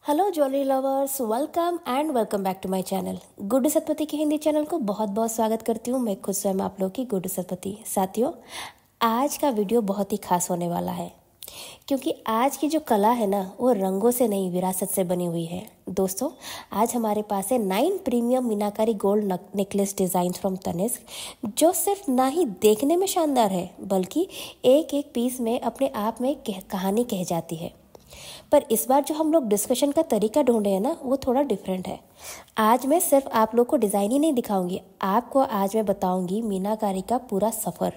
Hello jewellery lovers, welcome and welcome back to my channel. Guddu Satpathy के Hindi channel को बहुत बहुत स्वागत करती हूँ। मैं खुद स्वयं आप लोग की गुड्डू सतपथी। साथियों, आज का वीडियो बहुत ही खास होने वाला है क्योंकि आज की जो कला है ना, वो रंगों से नहीं विरासत से बनी हुई है। दोस्तों, आज हमारे पास है 9 premium meenakari gold necklace design from Tanishq, जो सिर्फ ना ही देखने में शानदार है बल्कि एक एक पीस में अपने आप में कहानी कह जाती है। पर इस बार जो हम लोग डिस्कशन का तरीका ढूंढ रहे हैं ना, वो थोड़ा डिफरेंट है। आज मैं सिर्फ आप लोग को डिज़ाइन ही नहीं दिखाऊंगी, आपको आज मैं बताऊंगी मीनाकारी का पूरा सफ़र,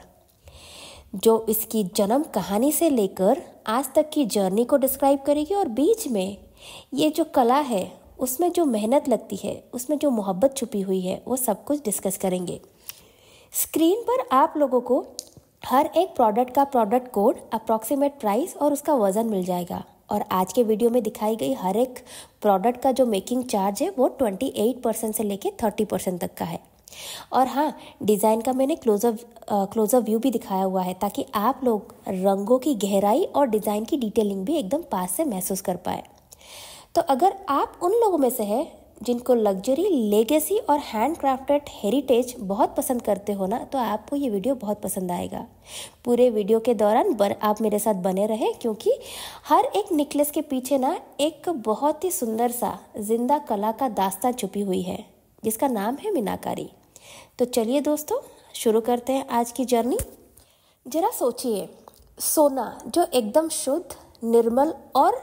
जो इसकी जन्म कहानी से लेकर आज तक की जर्नी को डिस्क्राइब करेगी। और बीच में ये जो कला है, उसमें जो मेहनत लगती है, उसमें जो मोहब्बत छुपी हुई है, वो सब कुछ डिस्कस करेंगे। स्क्रीन पर आप लोगों को हर एक प्रोडक्ट का प्रोडक्ट कोड, अप्रॉक्सीमेट प्राइस और उसका वज़न मिल जाएगा। और आज के वीडियो में दिखाई गई हर एक प्रोडक्ट का जो मेकिंग चार्ज है, वो 28% से लेके 30% तक का है। और हाँ, डिज़ाइन का मैंने क्लोजअप व्यू भी दिखाया हुआ है ताकि आप लोग रंगों की गहराई और डिज़ाइन की डिटेलिंग भी एकदम पास से महसूस कर पाए। तो अगर आप उन लोगों में से हैं जिनको लग्जरी, लेगेसी और हैंड क्राफ्टेड हेरिटेज बहुत पसंद करते हो ना, तो आपको ये वीडियो बहुत पसंद आएगा। पूरे वीडियो के दौरान आप मेरे साथ बने रहें क्योंकि हर एक नेकलेस के पीछे ना एक बहुत ही सुंदर सा जिंदा कला का दास्तान छुपी हुई है, जिसका नाम है मीनाकारी। तो चलिए दोस्तों, शुरू करते हैं आज की जर्नी। जरा सोचिए, सोना जो एकदम शुद्ध, निर्मल और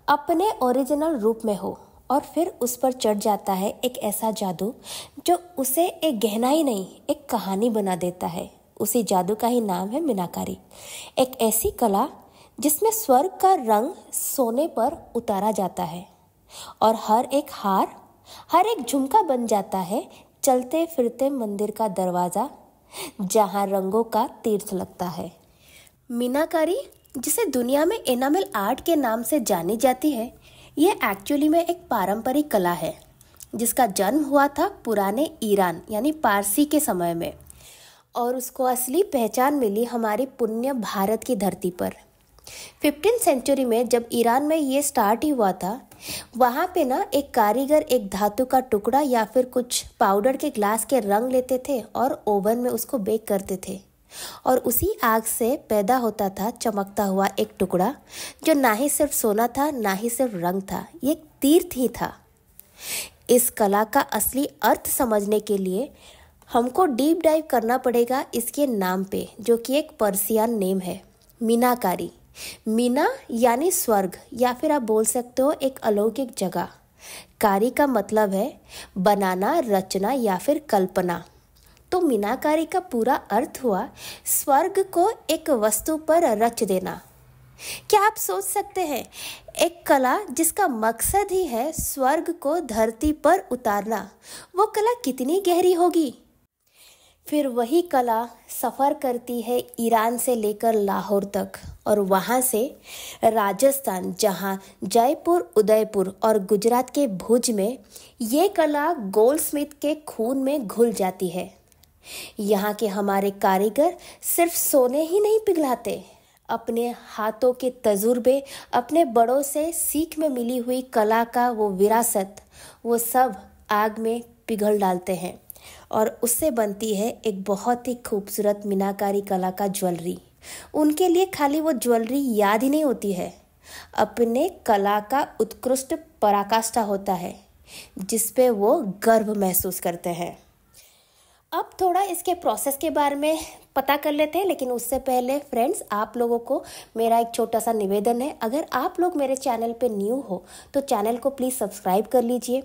अपने ओरिजिनल रूप में हो, और फिर उस पर चढ़ जाता है एक ऐसा जादू जो उसे एक गहनाई नहीं, एक कहानी बना देता है। उसी जादू का ही नाम है मीनाकारी। एक ऐसी कला जिसमें स्वर्ग का रंग सोने पर उतारा जाता है और हर एक हार, हर एक झुमका बन जाता है चलते फिरते मंदिर का दरवाज़ा, जहाँ रंगों का तीर्थ लगता है। मीनाकारी, जिसे दुनिया में एनामेल आर्ट के नाम से जानी जाती है, ये एक्चुअली में एक पारंपरिक कला है जिसका जन्म हुआ था पुराने ईरान यानी पारसी के समय में, और उसको असली पहचान मिली हमारी पुण्य भारत की धरती पर। 15th सेंचुरी में जब ईरान में ये स्टार्ट ही हुआ था, वहाँ पे ना एक कारीगर एक धातु का टुकड़ा या फिर कुछ पाउडर के ग्लास के रंग लेते थे और ओवन में उसको बेक करते थे, और उसी आग से पैदा होता था चमकता हुआ एक टुकड़ा, जो ना ही सिर्फ सोना था, ना ही सिर्फ रंग था, ये एक तीर्थ ही था। इस कला का असली अर्थ समझने के लिए हमको डीप डाइव करना पड़ेगा इसके नाम पे, जो कि एक पर्सियन नेम है, मीनाकारी। मीना यानी स्वर्ग, या फिर आप बोल सकते हो एक अलौकिक जगह। कारी का मतलब है बनाना, रचना या फिर कल्पना। तो मीनाकारी का पूरा अर्थ हुआ स्वर्ग को एक वस्तु पर रच देना। क्या आप सोच सकते हैं, एक कला जिसका मकसद ही है स्वर्ग को धरती पर उतारना, वो कला कितनी गहरी होगी। फिर वही कला सफ़र करती है ईरान से लेकर लाहौर तक, और वहाँ से राजस्थान, जहाँ जयपुर, उदयपुर और गुजरात के भुज में ये कला गोल्डस्मिथ के खून में घुल जाती है। यहाँ के हमारे कारीगर सिर्फ सोने ही नहीं पिघलाते, अपने हाथों के तजुर्बे, अपने बड़ों से सीख में मिली हुई कला का वो विरासत, वो सब आग में पिघल डालते हैं, और उससे बनती है एक बहुत ही खूबसूरत मीनाकारी कला का ज्वेलरी। उनके लिए खाली वो ज्वेलरी याद ही नहीं होती है, अपने कला का उत्कृष्ट पराकाष्ठा होता है जिस पे वो गर्व महसूस करते हैं। अब थोड़ा इसके प्रोसेस के बारे में पता कर लेते हैं, लेकिन उससे पहले फ्रेंड्स, आप लोगों को मेरा एक छोटा सा निवेदन है। अगर आप लोग मेरे चैनल पे न्यू हो तो चैनल को प्लीज़ सब्सक्राइब कर लीजिए।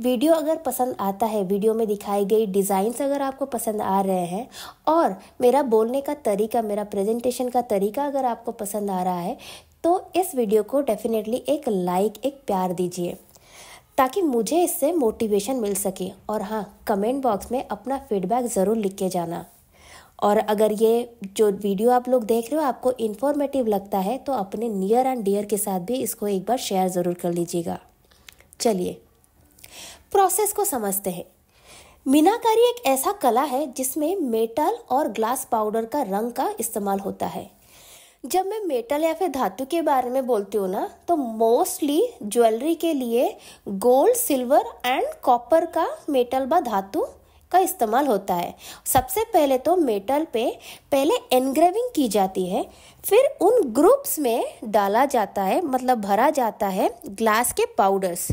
वीडियो अगर पसंद आता है, वीडियो में दिखाई गई डिज़ाइंस अगर आपको पसंद आ रहे हैं, और मेरा बोलने का तरीका, मेरा प्रेजेंटेशन का तरीका अगर आपको पसंद आ रहा है, तो इस वीडियो को डेफिनेटली एक लाइक, एक प्यार दीजिए ताकि मुझे इससे मोटिवेशन मिल सके। और हाँ, कमेंट बॉक्स में अपना फीडबैक ज़रूर लिख के जाना। और अगर ये जो वीडियो आप लोग देख रहे हो आपको इन्फॉर्मेटिव लगता है, तो अपने नियर एंड डियर के साथ भी इसको एक बार शेयर ज़रूर कर लीजिएगा। चलिए प्रोसेस को समझते हैं। मीनाकारी एक ऐसा कला है जिसमें मेटल और ग्लास पाउडर का रंग का इस्तेमाल होता है। जब मैं मेटल या फिर धातु के बारे में बोलती हूँ ना, तो मोस्टली ज्वेलरी के लिए गोल्ड, सिल्वर एंड कॉपर का मेटल व धातु का इस्तेमाल होता है। सबसे पहले तो मेटल पे पहले एनग्रेविंग की जाती है, फिर उन ग्रुप्स में डाला जाता है, मतलब भरा जाता है ग्लास के पाउडर्स।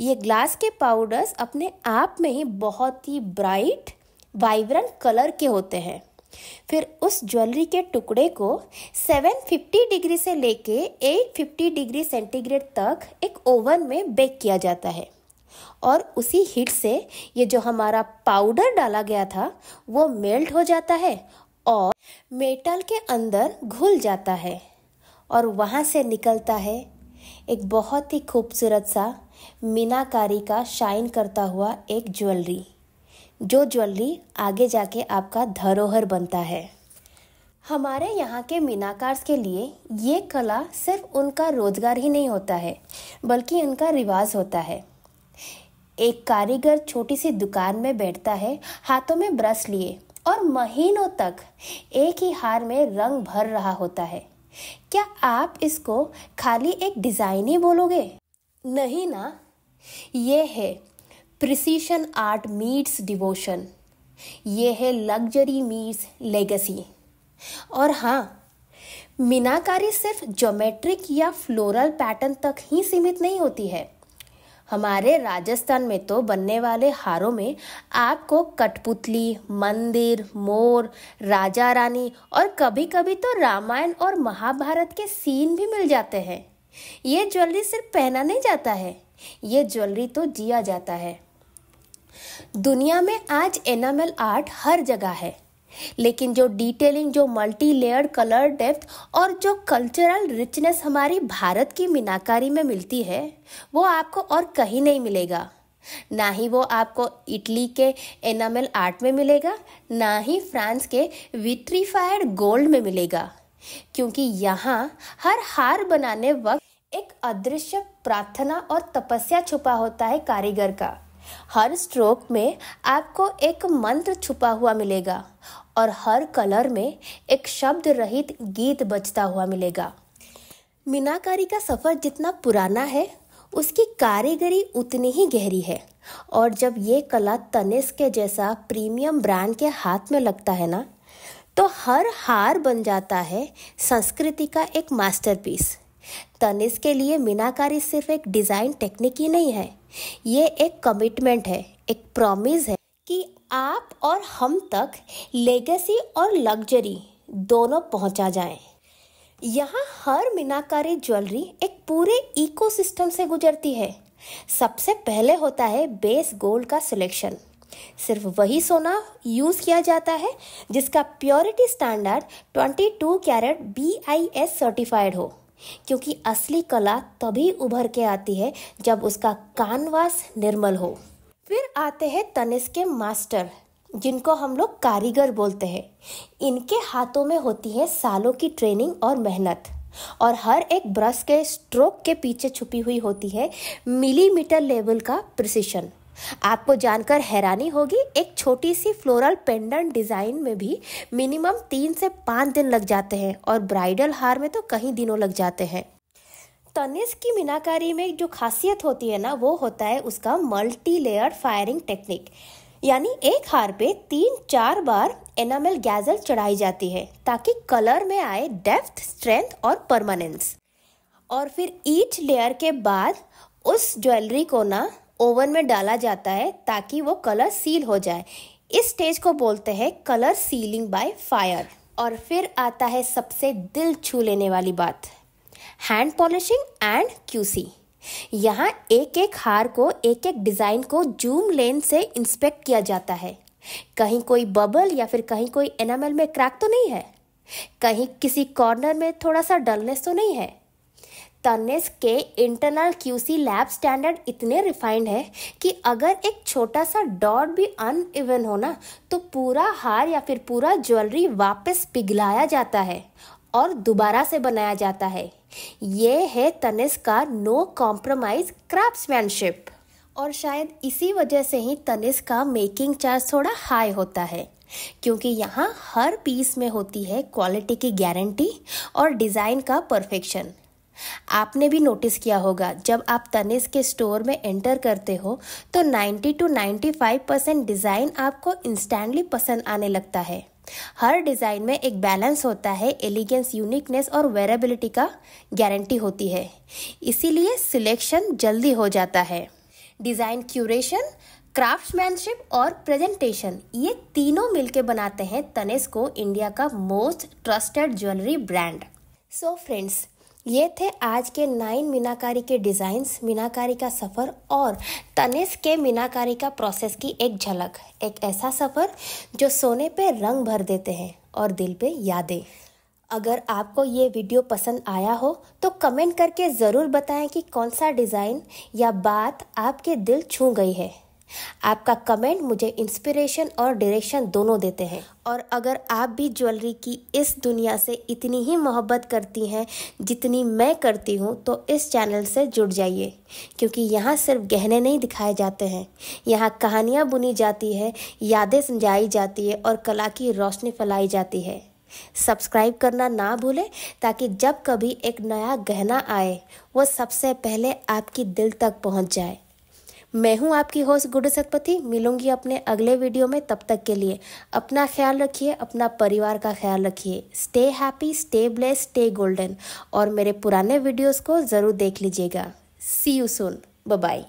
ये ग्लास के पाउडर्स अपने आप में ही बहुत ही ब्राइट वाइब्रेंट कलर के होते हैं। फिर उस ज्वेलरी के टुकड़े को 750 डिग्री से लेके 850 डिग्री सेंटीग्रेड तक एक ओवन में बेक किया जाता है, और उसी हीट से ये जो हमारा पाउडर डाला गया था वो मेल्ट हो जाता है और मेटल के अंदर घुल जाता है, और वहाँ से निकलता है एक बहुत ही खूबसूरत सा मीनाकारी का शाइन करता हुआ एक ज्वेलरी, जो ज्वेलरी आगे जाके आपका धरोहर बनता है। हमारे यहाँ के मीनाकार्स के लिए ये कला सिर्फ उनका रोजगार ही नहीं होता है, बल्कि उनका रिवाज होता है। एक कारीगर छोटी सी दुकान में बैठता है, हाथों में ब्रश लिए, और महीनों तक एक ही हार में रंग भर रहा होता है। क्या आप इसको खाली एक डिज़ाइन ही बोलोगे? नहीं ना, ये है प्रिसीशन आर्ट मीट्स डिवोशन, ये है लग्जरी मीट्स लेगेसी। और हाँ, मीनाकारी सिर्फ ज्योमेट्रिक या फ्लोरल पैटर्न तक ही सीमित नहीं होती है। हमारे राजस्थान में तो बनने वाले हारों में आपको कठपुतली, मंदिर, मोर, राजा रानी और कभी कभी तो रामायण और महाभारत के सीन भी मिल जाते हैं। ये ज्वेलरी सिर्फ पहना नहीं जाता है, ये ज्वेलरी तो जिया जाता है। दुनिया में आज एनामल आर्ट हर जगह है, लेकिन जो डिटेलिंग, जो मल्टी लेयर्ड कलर डेप्थ और जो कल्चरल रिचनेस हमारी भारत की मीनाकारी में मिलती है, वो आपको और कहीं नहीं मिलेगा। ना ही वो आपको इटली के एनामल आर्ट में मिलेगा, ना ही फ्रांस के विट्रीफाइड गोल्ड में मिलेगा, क्योंकि यहाँ हर हार बनाने वक्त एक अदृश्य प्रार्थना और तपस्या छुपा होता है कारीगर का। हर स्ट्रोक में आपको एक मंत्र छुपा हुआ मिलेगा, और हर कलर में एक शब्द रहित गीत बजता हुआ मिलेगा। मीनाकारी का सफ़र जितना पुराना है, उसकी कारीगरी उतनी ही गहरी है। और जब ये कला तनिष्क के जैसा प्रीमियम ब्रांड के हाथ में लगता है ना, तो हर हार बन जाता है संस्कृति का एक मास्टरपीस। तनिष्क के लिए मीनाकारी सिर्फ एक डिज़ाइन टेक्निक ही नहीं है, ये एक कमिटमेंट है, एक प्रॉमिस है कि आप और हम तक लेगेसी और लग्जरी दोनों पहुंचा जाएं। यहाँ हर मीनाकारी ज्वेलरी एक पूरे इकोसिस्टम से गुजरती है। सबसे पहले होता है बेस गोल्ड का सिलेक्शन। सिर्फ वही सोना यूज़ किया जाता है जिसका purity standard 22 carat BIS certified हो, क्योंकि असली कला तभी उभर के आती है जब उसका कानवास निर्मल हो। फिर आते हैं तनिष्क के मास्टर, जिनको हम लोग कारीगर बोलते हैं। इनके हाथों में होती है सालों की ट्रेनिंग और मेहनत, और हर एक ब्रश के स्ट्रोक के पीछे छुपी हुई होती है मिलीमीटर लेवल का प्रिसिशन। आपको जानकर हैरानी होगी, एक छोटी सी फ्लोरल पेंडेंट डिज़ाइन में भी मिनिमम 3 से 5 दिन लग जाते हैं, और ब्राइडल हार में तो कई दिनों लग जाते हैं। तनिष्क की मीनाकारी में जो खासियत होती है ना, वो होता है उसका मल्टी लेयर फायरिंग टेक्निक। यानी एक हार पे 3-4 बार एनामल गैजल चढ़ाई जाती है, ताकि कलर में आए डेप्थ, स्ट्रेंथ और परमानेंस। और फिर ईच लेयर के बाद उस ज्वेलरी को ना ओवन में डाला जाता है, ताकि वो कलर सील हो जाए। इस स्टेज को बोलते हैं कलर सीलिंग बाय फायर। और फिर आता है सबसे दिल छू लेने वाली बात, हैंड पॉलिशिंग एंड QC। यहाँ एक एक हार को, एक एक डिज़ाइन को जूम लेंस से इंस्पेक्ट किया जाता है। कहीं कोई बबल या फिर कहीं कोई एनामल में क्रैक तो नहीं है, कहीं किसी कॉर्नर में थोड़ा सा डलनेस तो नहीं है। तनिष्क के इंटरनल QC लैब स्टैंडर्ड इतने रिफाइंड है कि अगर एक छोटा सा डॉट भी अनइवन हो ना, तो पूरा हार या फिर पूरा ज्वेलरी वापस पिघलाया जाता है और दोबारा से बनाया जाता है। ये है तनिष्क का नो कॉम्प्रोमाइज क्राफ्ट्समैनशिप। और शायद इसी वजह से ही तनिष्क का मेकिंग चार्ज थोड़ा हाई होता है। क्योंकि यहाँ हर पीस में होती है क्वालिटी की गारंटी और डिज़ाइन का परफेक्शन। आपने भी नोटिस किया होगा, जब आप तनिष्क के स्टोर में एंटर करते हो तो 90 to 95% डिज़ाइन आपको इंस्टेंटली पसंद आने लगता है। हर डिज़ाइन में एक बैलेंस होता है, एलिगेंस, यूनिकनेस और वेरेबिलिटी का गारंटी होती है, इसीलिए सिलेक्शन जल्दी हो जाता है। डिज़ाइन क्यूरेशन, क्राफ्ट्समैनशिप और प्रेजेंटेशन, ये तीनों मिलके बनाते हैं तनिष्क को इंडिया का most trusted jewellery brand. So friends, ये थे आज के 9 मीनाकारी के डिज़ाइंस, मीनाकारी का सफ़र और तनिष्क के मीनाकारी का प्रोसेस की एक झलक। एक ऐसा सफ़र जो सोने पे रंग भर देते हैं और दिल पे यादें। अगर आपको ये वीडियो पसंद आया हो तो कमेंट करके ज़रूर बताएं कि कौन सा डिज़ाइन या बात आपके दिल छू गई है। आपका कमेंट मुझे इंस्पिरेशन और डायरेक्शन दोनों देते हैं। और अगर आप भी ज्वेलरी की इस दुनिया से इतनी ही मोहब्बत करती हैं जितनी मैं करती हूँ तो इस चैनल से जुड़ जाइए, क्योंकि यहाँ सिर्फ गहने नहीं दिखाए जाते हैं, यहाँ कहानियाँ बुनी जाती है, यादें संजाई जाती है और कला की रोशनी फैलाई जाती है। सब्सक्राइब करना ना भूलें ताकि जब कभी एक नया गहना आए वो सबसे पहले आपकी दिल तक पहुँच जाए। मैं हूं आपकी होस्ट गुड्डू सतपथी। मिलूंगी अपने अगले वीडियो में। तब तक के लिए अपना ख्याल रखिए, अपना परिवार का ख्याल रखिए। Stay happy, stay blessed, stay golden. और मेरे पुराने वीडियोस को ज़रूर देख लीजिएगा। See you soon. Bye bye.